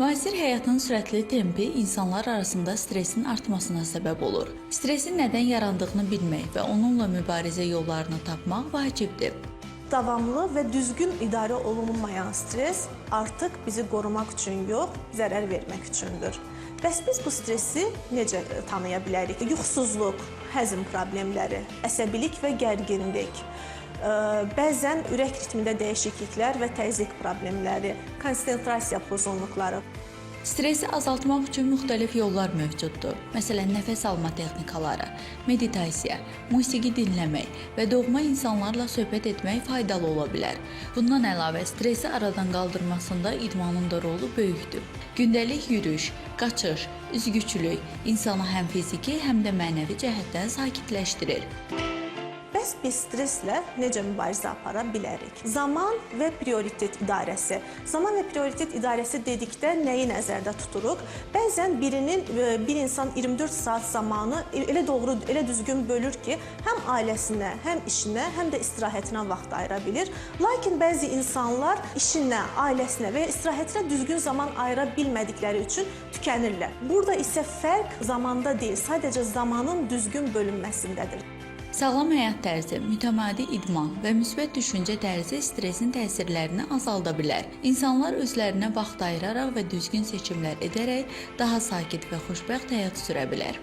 Müasir həyatın sürətli tempi insanlar arasında stresin artmasına səbəb olur. Stresin nədən yarandığını bilmək və onunla mübarizə yollarını tapmaq vacibdir. Davamlı və düzgün idarə olunmayan stres artıq bizi qorumaq üçün yox, zərər vermək üçündür. Bəs biz bu stresi necə tanıya bilərik? Yuxusuzluq, həzm problemləri, əsəbilik və gərginlik, bəzən ürək ritmində dəyişikliklər və təzyiq problemləri, konsentrasiya pozğunluqları. Stresi azaltmaq üçün müxtəlif yollar mövcuddur. Məsələn, nəfəs alma texnikaları, meditasiya, musiqi dinləmək və doğma insanlarla söhbət etmək faydalı ola bilər. Bundan əlavə, stresi aradan qaldırmasında idmanın da rolu böyükdür. Gündəlik yürüyüş, qaçış, üzgüçülük insanı həm fiziki, həm də mənəvi cəhətdən sakitləşdirir. Bəs biz streslə necə mübarizə apara bilərik? Zaman və prioritet idarəsi. Zaman və prioritet idarəsi dedikdə nəyi nəzərdə tuturuq? Bəzən bir insan 24 saat zamanı elə düzgün bölür ki, həm ailəsinə, həm işinə, həm də istirahətinə vaxt ayıra bilir. Lakin bəzi insanlar işinə, ailəsinə və ya istirahətinə düzgün zaman ayıra bilmədikləri üçün tükənirlər. Burada isə fərq zamanda deyil, sadəcə zamanın düzgün bölünməsindədir. Sağlam həyat tərzi, mütəmadi idman və müsbət düşüncə tərzi stresin təsirlərini azalda bilər. İnsanlar özlərinə vaxt ayıraraq və düzgün seçimlər edərək daha sakit və xoşbəxt həyat sürə bilər.